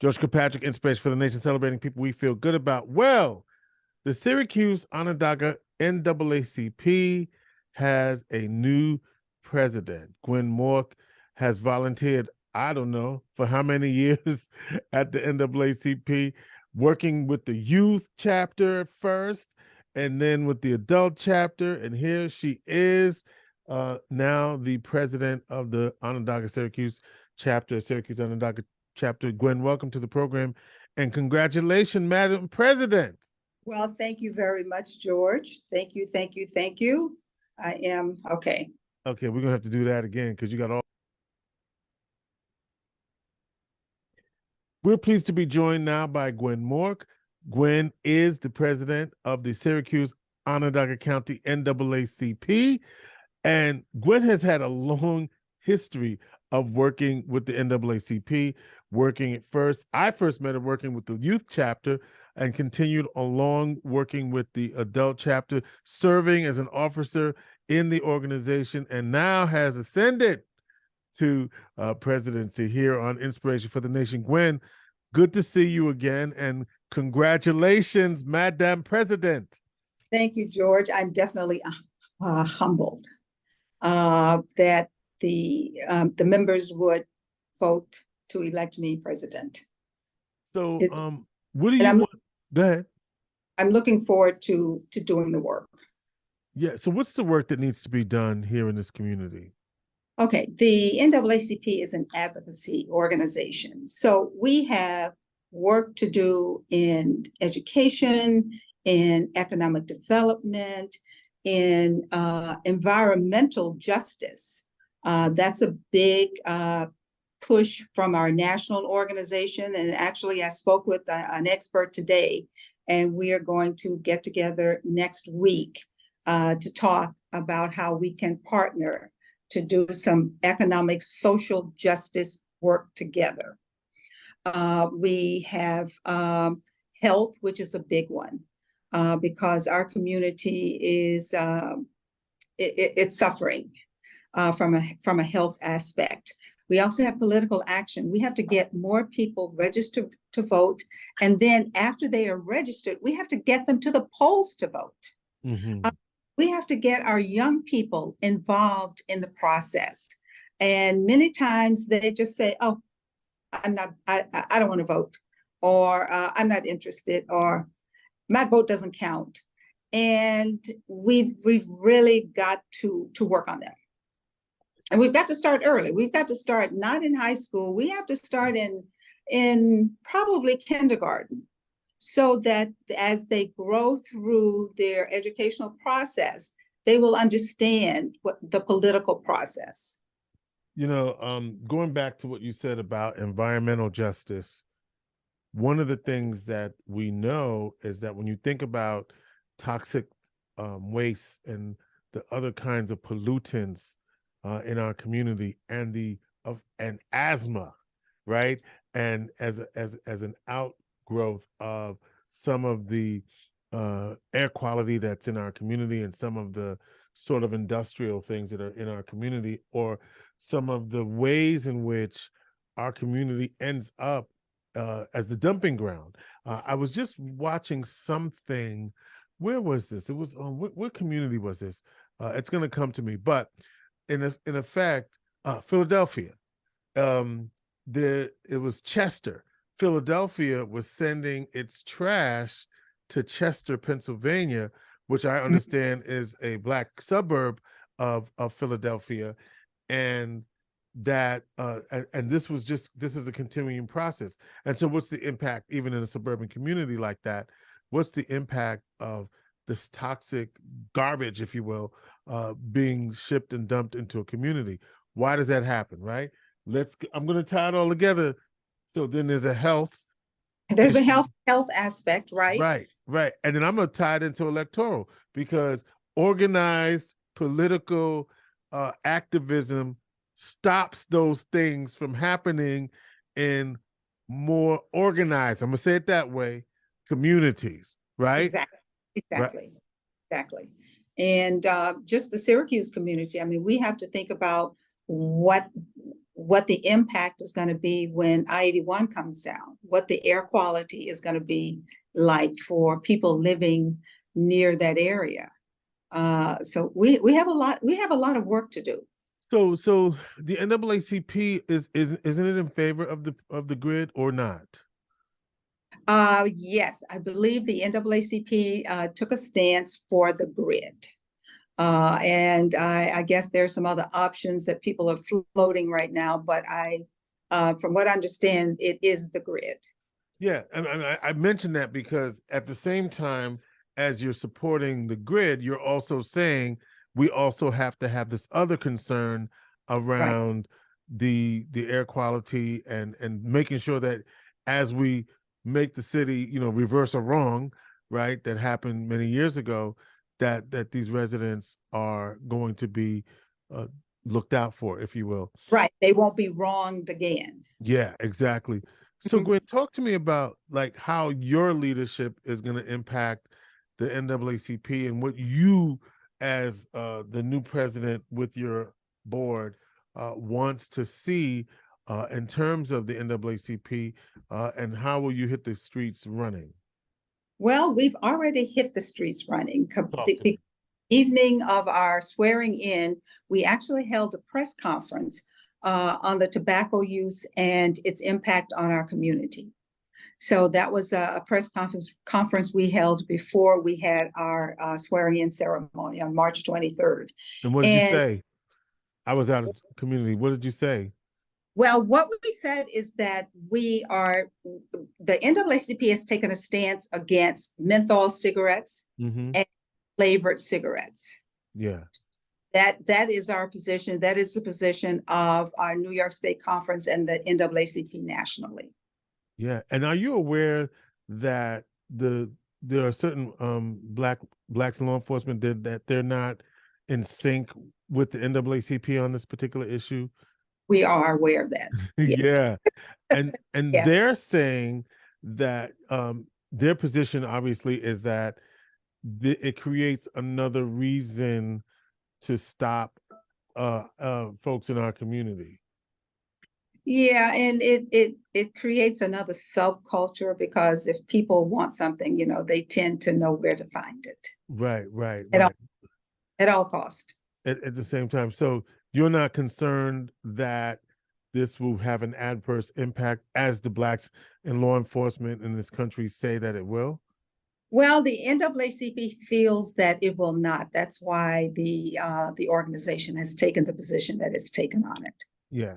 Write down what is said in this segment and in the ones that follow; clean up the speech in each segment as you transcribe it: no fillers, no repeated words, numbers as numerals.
George Kilpatrick, Inspiration for the Nation, celebrating people we feel good about. Well, the Syracuse Onondaga NAACP has a new president. Gwen Muok has volunteered, I don't know, for how many years at the NAACP, working with the youth chapter at first, and then with the adult chapter. And here she is, now the president of the Onondaga Syracuse chapter, Syracuse Onondaga chapter. Gwen, welcome to the program, and congratulations, Madam President. Well, thank you very much, George. Thank you, thank you, thank you. I am okay. Okay, we're gonna have to do that again because you got all. We're pleased to be joined now by Gwen Muok. Gwen is the president of the Syracuse Onondaga County NAACP, and Gwen has had a long history of working with the NAACP. Working at first, I first met her working with the youth chapter, and continued along working with the adult chapter, serving as an officer in the organization, and now has ascended to presidency here on Inspiration for the Nation. Gwen, good to see you again, and congratulations, Madam President. Thank you, George. I'm definitely humbled that the members would vote to elect me president. So, what do you want? Go ahead. I'm looking forward to doing the work. Yeah. So what's the work that needs to be done here in this community? Okay. The NAACP is an advocacy organization. So we have work to do in education, in economic development, in environmental justice. That's a big push from our national organization. And actually, I spoke with an expert today, and we are going to get together next week to talk about how we can partner to do some economic social justice work together. We have health, which is a big one, because our community is it's suffering from a health aspect. We also have political action. We have to get more people registered to vote. And then after they are registered, we have to get them to the polls to vote. Mm-hmm. We have to get our young people involved in the process. And many times they just say, oh, I don't want to vote, or I'm not interested, or my vote doesn't count. And we've really got to work on them. And we've got to start early. We've got to start not in high school. We have to start in probably kindergarten, so that as they grow through their educational process, they will understand what the political process. You know, going back to what you said about environmental justice, one of the things that we know is that when you think about toxic waste and the other kinds of pollutants in our community, and asthma, right? And as an outgrowth of some of the air quality that's in our community, and some of the sort of industrial things that are in our community, or some of the ways in which our community ends up as the dumping ground. I was just watching something. Where was this? It was on what community was this? It's going to come to me, but in effect, Philadelphia. It was Chester. Philadelphia was sending its trash to Chester, Pennsylvania, which I understand is a Black suburb of Philadelphia, and that and this is a continuing process. And so, what's the impact, even in a suburban community like that? What's the impact of this toxic garbage, if you will, being shipped and dumped into a community? Why does that happen, right? I'm going to tie it all together. So then there's a health. There's a health aspect, right? Right. And then I'm going to tie it into electoral, because organized political activism stops those things from happening in more organized, I'm going to say it that way, communities, right? Exactly. And just the Syracuse community, I mean, we have to think about what the impact is going to be when I-81 comes down. what the air quality is going to be like for people living near that area. So we have a lot of work to do. So the NAACP isn't it in favor of the grid or not? Yes, I believe the NAACP took a stance for the grid. And I guess there's some other options that people are floating right now, but from what I understand, it is the grid. Yeah, and I mentioned that because at the same time as you're supporting the grid, you're also saying we also have to have this other concern around the air quality and making sure that as we make the city, reverse a wrong, right, that happened many years ago, that these residents are going to be looked out for, if you will. Right, they won't be wronged again. Yeah, exactly. So Gwen, talk to me about like how your leadership is going to impact the NAACP and what you as the new president with your board wants to see in terms of the NAACP and how will you hit the streets running? Well, we've already hit the streets running. Talk to me. Evening of our swearing in, we actually held a press conference on the tobacco use and its impact on our community. So that was a press conference we held before we had our swearing in ceremony on March 23rd. And what did you say? I was out of community. What did you say? Well, what we said is that the NAACP has taken a stance against menthol cigarettes and flavored cigarettes. Yeah. That is our position. That is the position of our New York State Conference and the NAACP nationally. Yeah. And are you aware that there are certain blacks in law enforcement that they're not in sync with the NAACP on this particular issue? We are aware of that. Yeah. And Yes. They're saying that their position obviously is that it creates another reason to stop folks in our community. Yeah, and it creates another subculture because if people want something, they tend to know where to find it. Right. At all cost. At the same time. So you're not concerned that this will have an adverse impact as the blacks in law enforcement in this country say that it will? Well, the NAACP feels that it will not. That's why the organization has taken the position that it's taken on it. Yeah.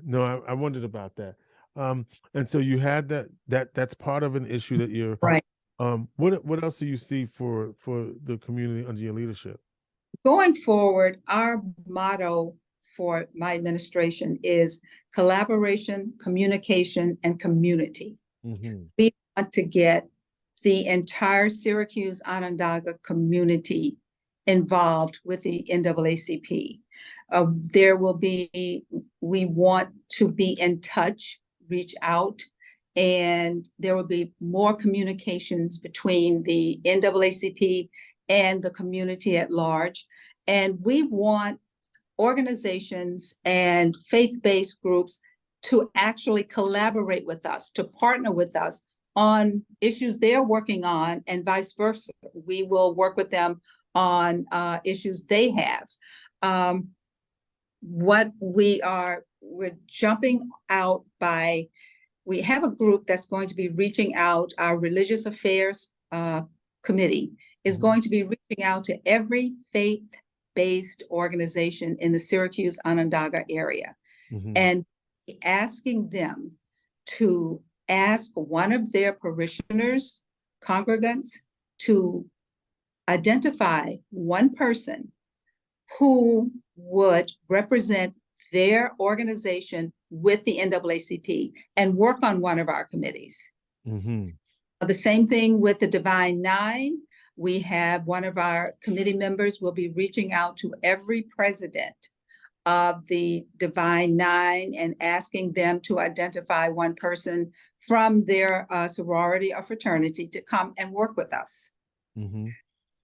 No, I wondered about that. And so you had that's part of an issue that you're right. What else do you see for the community under your leadership? Going forward, our motto for my administration is collaboration, communication, and community. We want to get the entire Syracuse Onondaga community involved with the NAACP. We want to be in touch, reach out, and there will be more communications between the NAACP and the community at large. And we want organizations and faith-based groups to actually collaborate with us, to partner with us on issues they're working on, and vice versa. We will work with them on issues they have. We're jumping out by, we have a group that's going to be reaching out. Our religious affairs committee is going to be reaching out to every faith-based organization in the Syracuse Onondaga area and asking them to ask one of their parishioners, congregants, to identify one person who would represent their organization with the NAACP and work on one of our committees. The same thing with the Divine Nine. We have one of our committee members will be reaching out to every president of the Divine Nine and asking them to identify one person from their sorority or fraternity to come and work with us.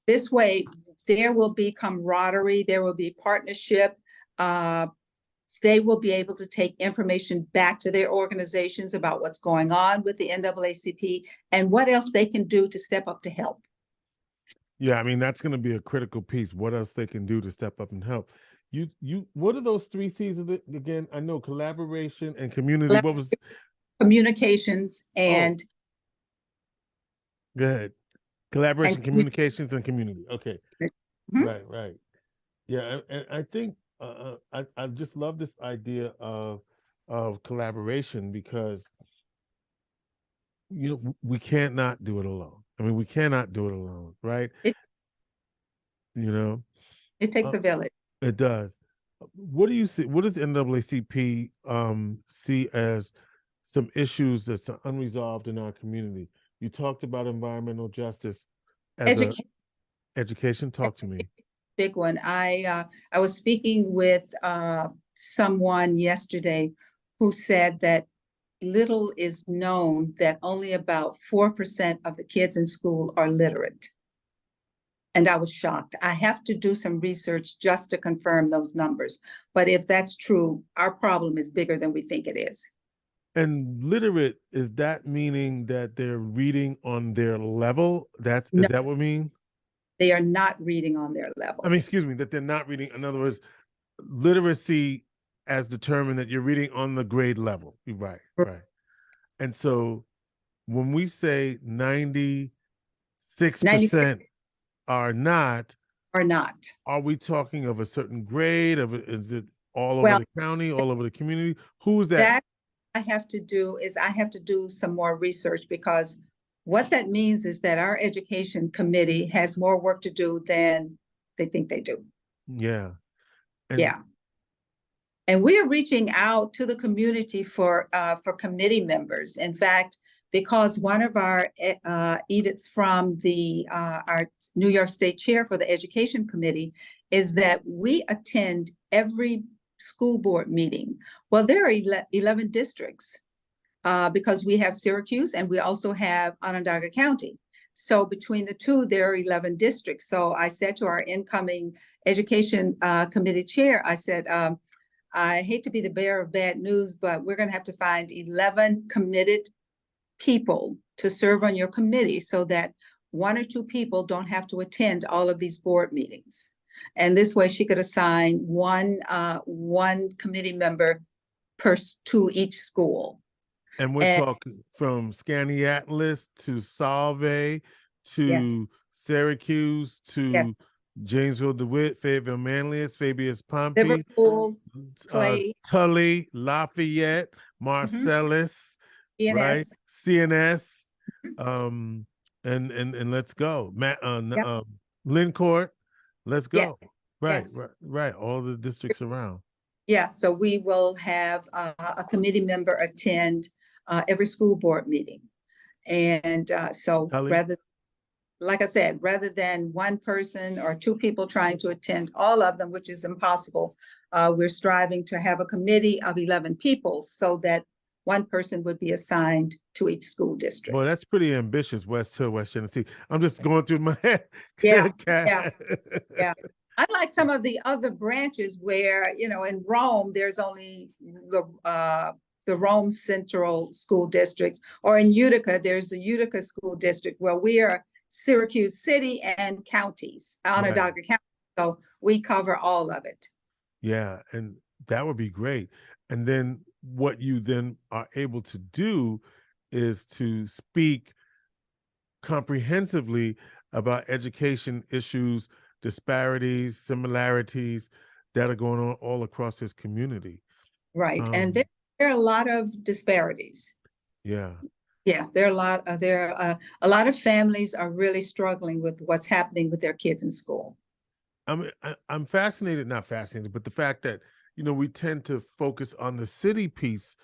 This way, there will be camaraderie, there will be partnership they will be able to take information back to their organizations about what's going on with the NAACP and what else they can do to step up to help. Yeah, I mean, that's going to be a critical piece. What else they can do to step up and help. What are those 3 C's again? I know collaboration and community. What was communications and go ahead. Collaboration, and communications, and community. Okay. Mhm. Right. Yeah, and I think I just love this idea of collaboration because we can't not do it alone. I mean, we cannot do it alone, right? it, You know, it takes uh, a village. it does. What do you see? What does NAACP see as some issues that's unresolved in our community? You talked about environmental justice as a Education, education. Talk to me. big one. I was speaking with someone yesterday who said that little is known, that only about 4% of the kids in school are literate. And I was shocked. I have to do some research just to confirm those numbers. But if that's true, our problem is bigger than we think it is. And literate, is that meaning that they're reading on their level? No, Is that what I mean? they are not reading on their I level. mean, excuse me, that they're not reading. In other words, literacy as determined that you're reading on the grade level. Right. And so when we say 96% 96 are not, are not. are we talking of a certain grade? Is it all over Well, the county, all over the community? Who's that? that I have to do some more research, because what that means is that our education committee has more work to do than they think they do. Yeah. And Yeah. And we are reaching out to the community for committee members. In fact, because one of our edicts from our New York State chair for the education committee is that we attend every school board meeting. Well, there are 11 districts because we have Syracuse and we also have Onondaga County. So between the two, there are 11 districts. So I said to our incoming education committee chair, I said, I hate to be the bearer of bad news, but we're going to have to find 11 committed people to serve on your committee so that 1 or 2 people don't have to attend all of these board meetings. And this way she could assign one committee member to each school. And we're talking from Skaneateles to Salve to Yes. Syracuse to Yes. Janesville, DeWitt, Fayetteville, Manlius, Fabius, Pompey, Liverpool, Clay, Tully, Lafayette, Marcellus, right? ENS. CNS, and let's go. Lincourt, let's go. Yes. Right, Yes. right. All the districts around. Yeah, so we will have a committee member attend every school board meeting. And so like I said, rather than one person or 2 people trying to attend all of them, which is impossible, we're striving to have a committee of 11 people so that one person would be assigned to each school district. Well, that's pretty ambitious, West Tennessee. I'm just going through my head. Yeah. Unlike some of the other branches where, in Rome, there's only the Rome Central School District, or in Utica, there's the Utica School District, where we are Syracuse City and counties, Onondaga County. So we cover all of it. Yeah, and that would be great. And then what you then are able to do is to speak comprehensively about education issues, disparities, similarities that are going on all across this community. Right, and there are a lot of disparities. Yeah. Yeah, there are a lot of families are really struggling with what's happening with their kids in school. I'm fascinated, not fascinated, but the fact that, we tend to focus on the city piece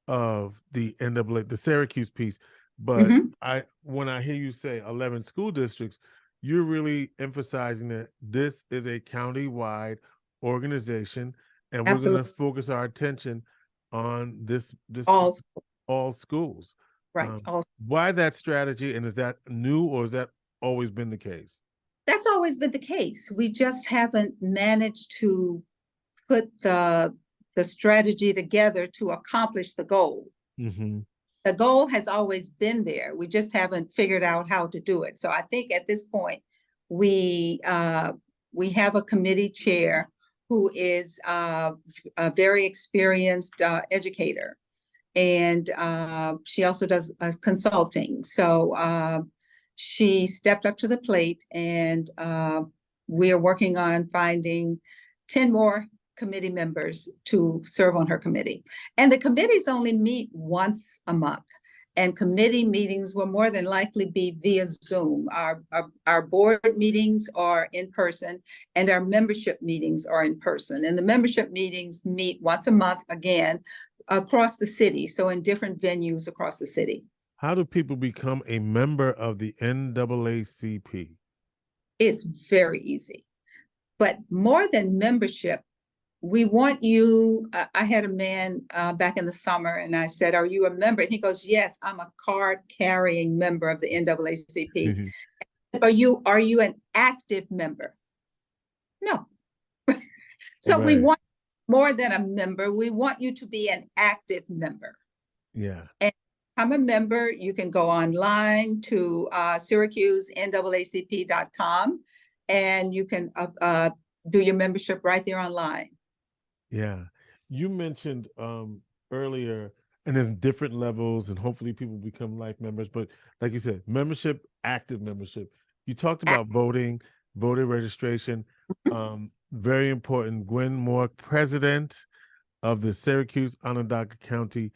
of the NAA, the Syracuse piece. But when I hear you say 11 school districts, you're really emphasizing that this is a county-wide organization, and we're going to focus our attention on this all schools. Right. Why that strategy, and is that new, or has that always been the case? That's always been the case. We just haven't managed to put the the strategy together to accomplish the goal. Mm-hmm. The goal has always been there. We just haven't figured out how to do it. So I think at this point, we have a committee chair who is a very experienced educator, and she also does consulting. So she stepped up to the plate, and we are working on finding 10 more committee members to serve on her committee. And the committees only meet once a month. And committee meetings will more than likely be via Zoom. Our board meetings are in person, and our membership meetings are in person. And the membership meetings meet once a month, again, across the city, so in different venues across the city. How do people become a member of the NAACP? It's very easy. But more than membership, we want you. I had a man back in the summer, and I said, "Are you a member?" And he goes, "Yes, I'm a card-carrying member of the NAACP." Are you an active member? No. So Right. we want more than a member. We want you to be an active member. Yeah. And become a member. You can go online to SyracuseNAACP.com, and you can do your membership right there online. Yeah. You mentioned earlier, and there's different levels, and hopefully people become life members. But like you said, membership, active membership. You talked about voting, voter registration. Very important. Gwen Muok, president of the Syracuse Onondaga County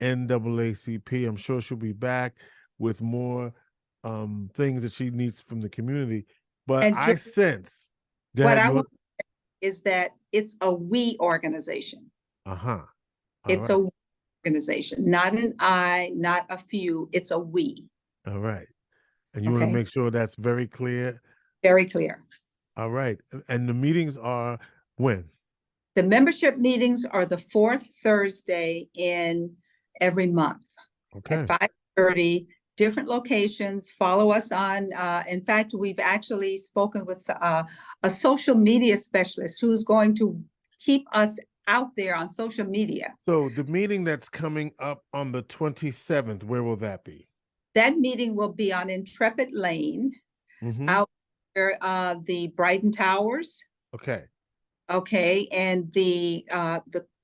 NAACP. I'm sure she'll be back with more things that she needs from the community. But And I sense that what I want is that it's a we organization. It's a organization, not an I, not a few. It's a we. All right. And you want to make sure that's very clear? Very clear. All right. And the meetings are when? The membership meetings are the fourth Thursday in every month at 5:30, different locations. Follow us on, in fact, we've actually spoken with a social media specialist who's going to keep us out there on social media. So the meeting that's coming up on the 27th, where will that be? That meeting will be on Intrepid Lane, out there, the Brighton Towers. Okay, and the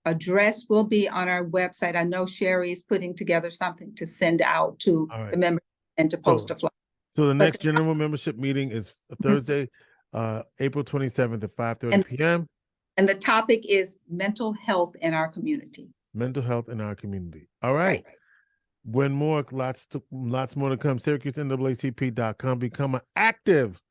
address will be on our website. I know Sherry is putting together something to send out to the members and to post a flyer. So the next general membership meeting is Thursday, April 27th at 5:30 p.m. And the topic is mental health in our community. Mental health in our community. All right. Gwen Muok, lots more to come. SyracuseNAACP.com. Become an active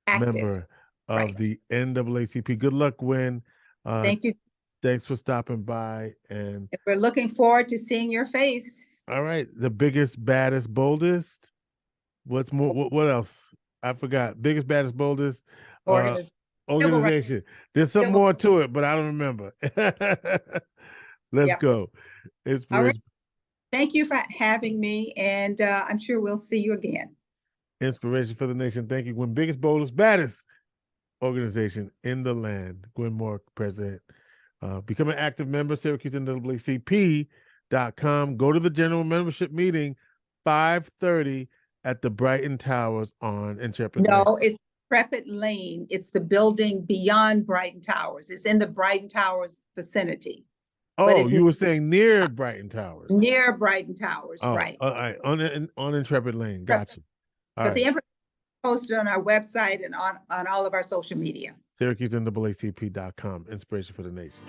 member of the NAACP. Good luck, Gwen. Thank you. Thanks for stopping by. And we're looking forward to seeing your face. All right. The biggest, baddest, boldest. What's more? What else? I forgot. Biggest, baddest, boldest organization. There's some more to it, but I don't remember. Let's go. Inspiration. Thank you for having me, and I'm sure we'll see you again. Inspiration for the nation. Thank you, Gwen. Biggest, boldest, baddest organization in the land. Gwen Muok, president. Become an active member, SyracuseNAACP.com. Go to the general membership meeting, 5:30 at the Brighton Towers on Intrepid Lane. No, it's Intrepid Lane. It's the building beyond Brighton Towers. It's in the Brighton Towers vicinity. Oh, you were saying near Brighton Towers. Near Brighton Towers, right. All right, on Intrepid Lane. Gotcha. But the information is posted on our website and on all of our social media. SyracuseNAACP.com. Inspiration for the nation.